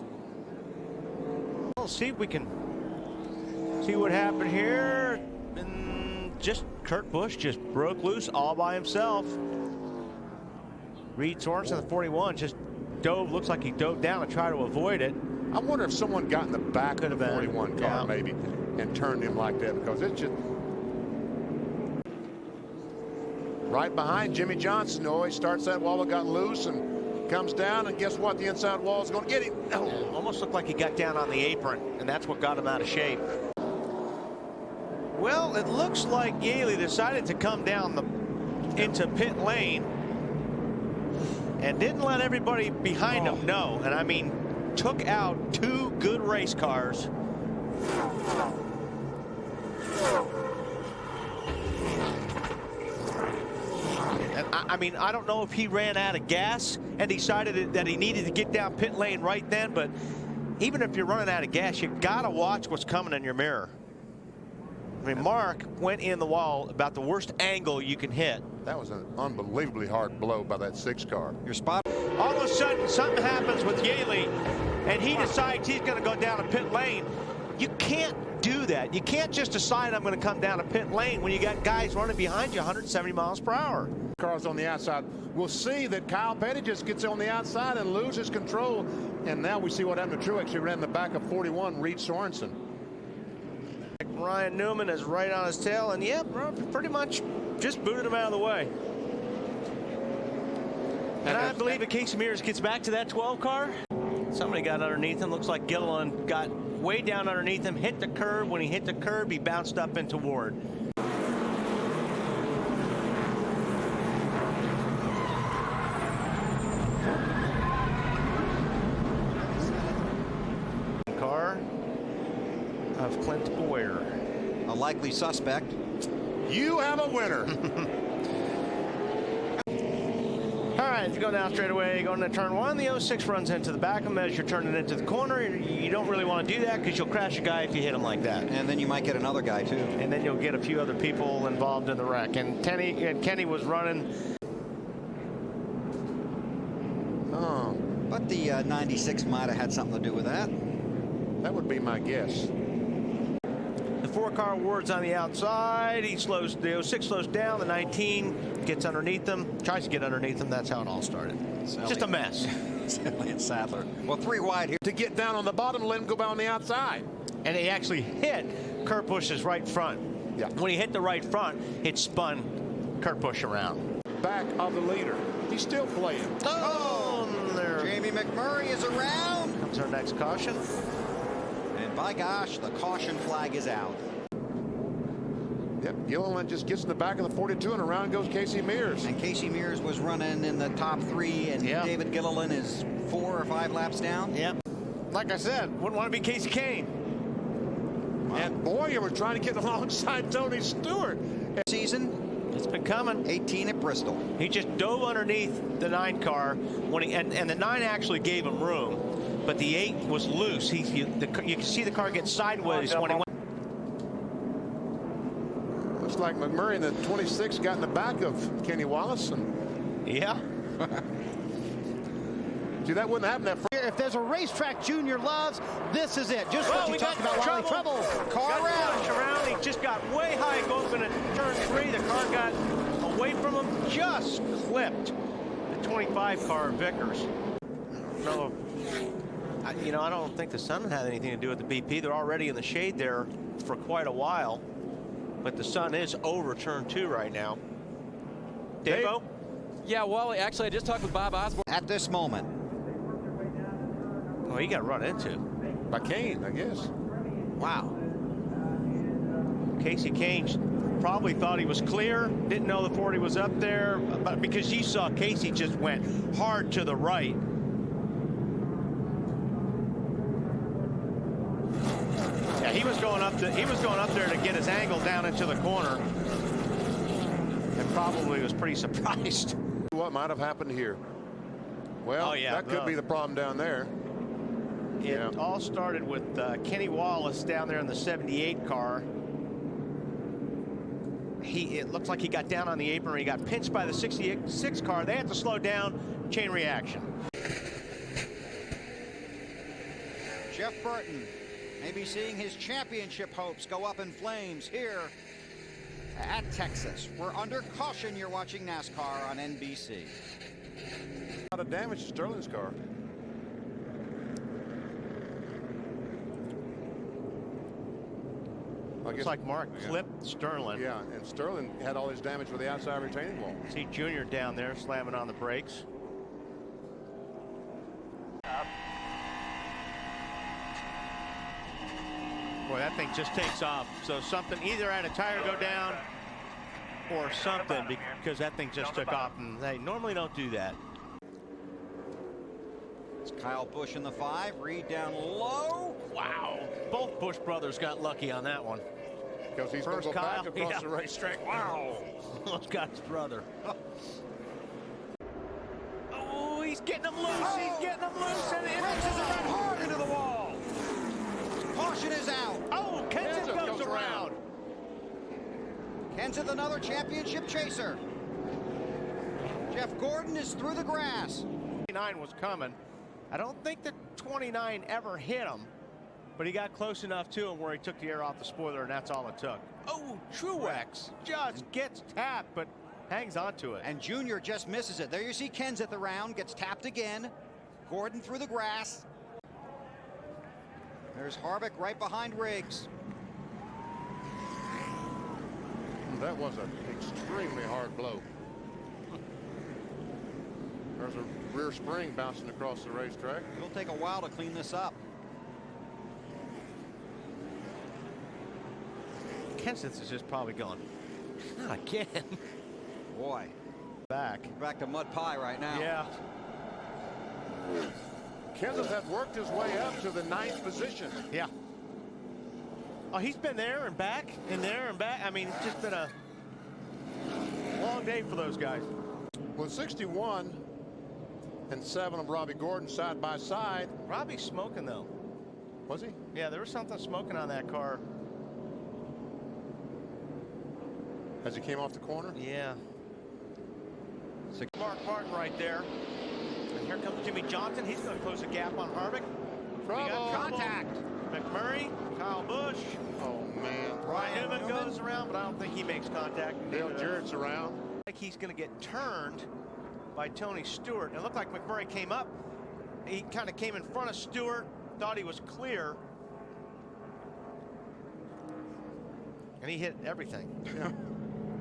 We'll see if we can see what happened here. And just Kurt Busch just broke loose all by himself. Reed Sorensen, the 41, just dove. Looks like he dove down to try to avoid it. I wonder if someone got in the back of the 41 car maybe and turned him like that, because it's just right behind Jimmy Johnson. Oh, he starts that wall, got loose and comes down, and guess what? The inside wall is going to get him. Oh. Almost looked like he got down on the apron, and that's what got him out of shape. Well, it looks like Yaley decided to come down into pit lane and didn't let everybody behind him know. And I mean, took out two good race cars. And I mean, I don't know if he ran out of gas and decided that he needed to get down pit lane right then, but even if you're running out of gas, you've got to watch what's coming in your mirror. I mean, Mark went in the wall about the worst angle you can hit. That was an unbelievably hard blow by that 6 car. Your spot. All of a sudden, something happens with Yaley, and he decides he's going to go down a pit lane. You can't do that. You can't just decide I'm going to come down a pit lane when you got guys running behind you 170 miles per hour. Cars on the outside. We'll see that Kyle Petty just gets on the outside and loses control. And now we see what happened to Truex. He ran in the back of 41, Reed Sorensen. Ryan Newman is right on his tail, and yeah, pretty much just booted him out of the way. And I believe that Casey Mears gets back to that 12 car. Somebody got underneath him. Looks like Gilliland got way down underneath him, hit the curb. When he hit the curb, he bounced up into Ward. Car of Clint Boyer. A likely suspect. You have a winner. All right, if you go down straight away, going into turn 1, the 06 runs into the back of him as you're turning into the corner. You don't really want to do that because you'll crash a guy if you hit him like that. And then you might get another guy, too. And then you'll get a few other people involved in the wreck. And Kenny was running. Oh. But the 96 might have had something to do with that. That would be my guess. The 4-car Ward's on the outside. He slows. The 06 slows down. The 19 gets underneath him. Tries to get underneath him. That's how it all started. Just a mess. Elliott Sadler. Well, 3 wide here. To get down on the bottom, let him go by on the outside. And he actually hit Kurt Busch's right front. Yeah. When he hit the right front, it spun Kurt Busch around. Back of the leader. He's still playing. Oh, there. Jamie McMurray is around. Comes our next caution. And by gosh, the caution flag is out. Yep, Gilliland just gets in the back of the 42, and around goes Casey Mears. And Casey Mears was running in the top 3, and David Gilliland is 4 or 5 laps down. Yep. Like I said, wouldn't want to be Casey Kane. Wow. And Boyer was trying to get alongside Tony Stewart. Season. It's been coming. 18 at Bristol. He just dove underneath the 9 car when he and the 9 actually gave him room, but the 8 was loose. You can see the car get sideways when he went. Looks like McMurray in the 26 got in the back of Kenny Wallace. And yeah. See, that wouldn't happen. If there's a racetrack Junior loves, this is it. Just what you talked about, Wally. Trouble. Car around. He just got way high going into turn 3. The car got away from him, just clipped the 25 car of Vickers. No, I don't think the sun had anything to do with the BP. They're already in the shade there for quite a while, but the sun is over turn 2 right now. Davo? Yeah, well, actually, I just talked with Bob Osborne. At this moment. Well, he got run into. By Kane, I guess. Wow. Casey Kane probably thought he was clear, didn't know the 40 was up there, but because you saw Casey just went hard to the right. Yeah, he was going up there to get his angle down into the corner, and probably was pretty surprised. What might have happened here? Well, that could be the problem down there. It all started with Kenny Wallace down there in the 78 car. It looks like he got down on the apron. He got pinched by the 66 car. They had to slow down. Chain reaction. Jeff Burton may be seeing his championship hopes go up in flames here at Texas. We're under caution. You're watching NASCAR on NBC. A lot of damage to Sterling's car. Looks like Mark clipped Sterling. Yeah, and Sterling had all his damage with the outside retaining wall. See Junior down there slamming on the brakes. Boy, that thing just takes off. So something, either had a tire go down or something, because that thing just took off, and they normally don't do that. It's Kyle Busch in the 5. Reed down low. Wow. Both Busch brothers got lucky on that one. Because he's going to go back across the racetrack. Wow. Scott's brother. Oh, he's getting them loose. He's getting them loose. And it Races around hard into the wall. Caution is out. Oh, Kenseth goes around. Kenseth, another championship chaser. Jeff Gordon is through the grass. 29 was coming. I don't think the 29 ever hit him, but he got close enough to him where he took the air off the spoiler, and that's all it took. Oh, Truex just gets tapped, but hangs on to it. And Junior just misses it. There you see Kenseth around, gets tapped again. Gordon through the grass. There's Harvick right behind Riggs. That was an extremely hard blow. There's a rear spring bouncing across the racetrack. It'll take a while to clean this up. Kenseth is just probably going, not again. Boy. Back to mud pie right now. Yeah. Kenseth has worked his way up to the 9th position. Yeah. Oh, he's been there and back and there and back. I mean, it's just been a long day for those guys. With 61 and 7 of Robbie Gordon side by side. Robbie's smoking, though. Was he? Yeah, there was something smoking on that car. As he came off the corner? Yeah. Mark Martin right there. And here comes Jimmy Johnson. He's going to close the gap on Harvick. Trouble. We got contact. McMurray, Kyle Busch. Oh, man. Ryan Newman goes around, but I don't think he makes contact. Dale Jarrett's around. I think he's going to get turned by Tony Stewart. It looked like McMurray came up. He kind of came in front of Stewart, thought he was clear. And he hit everything. Yeah.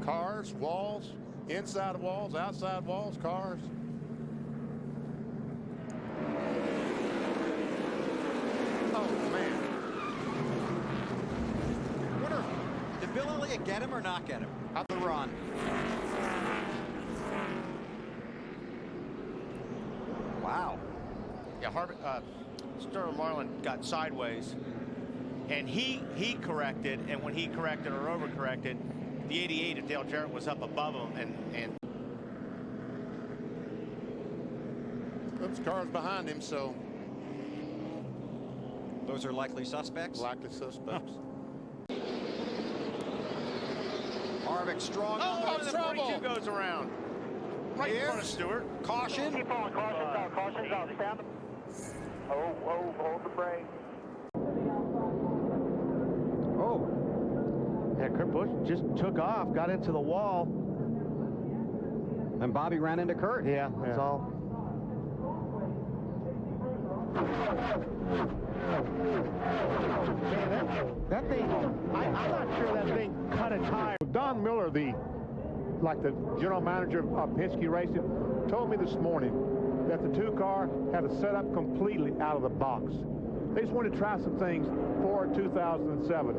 Cars, walls, inside walls, outside walls, cars. Oh, man. Did Bill Elliott get him or not get him? Up the run. Wow. Yeah, Sterling Marlin got sideways, and he corrected, and when he corrected or overcorrected, the 88 of Dale Jarrett was up above him, and Those cars behind him, so those are likely suspects. Likely suspects. Harvick strong. Oh, the the 42 goes around. Right in front of Stewart. Caution. Keep on. Caution's out. Caution's out. Stand. Hold the brake. Oh. Yeah, Kurt Busch just took off, got into the wall. And Bobby ran into Kurt. Yeah, that's all. Man, that thing, I'm not sure that thing cut a tire. Don Miller, the general manager of Penske Racing, told me this morning that the 2-car had a setup completely out of the box. They just wanted to try some things for 2007.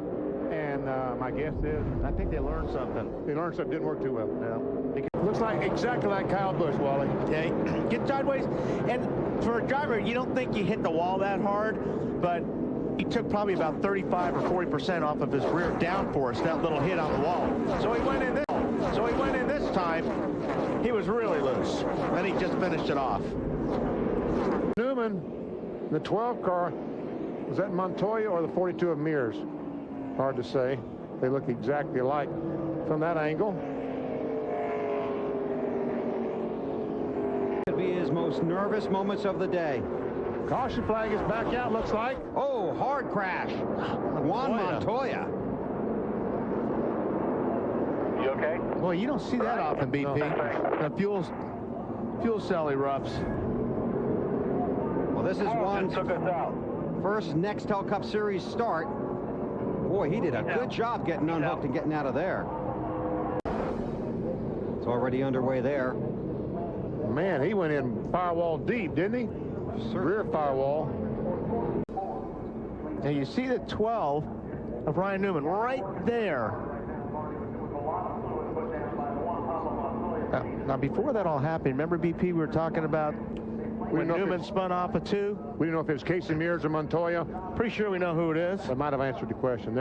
And my guess is, I think they learned something. They learned something didn't work too well. Yeah. Looks like exactly like Kyle Busch, Wally. Okay, get sideways. And for a driver, you don't think you hit the wall that hard, but he took probably about 35 or 40% off of his rear downforce, that little hit on the wall. So he went in this time, he was really loose. Then he just finished it off. Newman, the 12 car, was that Montoya or the 42 of Mears? Hard to say. They look exactly alike from that angle. Could be his most nervous moments of the day. Caution flag is back out, looks like. Oh, hard crash. Juan Montoya. You okay? Boy, you don't see that often, BP. The fuel cell erupts. Well, this is Juan's took us out. first Nextel Cup Series start. Boy, he did a good job getting unhooked and getting out of there. It's already underway there. Man, he went in firewall deep, didn't he? Rear firewall. Now you see the 12 of Ryan Newman right there. Now before that all happened, remember, BP, we were talking about when Newman spun off a 2. We didn't know if it was Casey Mears or Montoya. Pretty sure we know who it is. That might have answered the question there.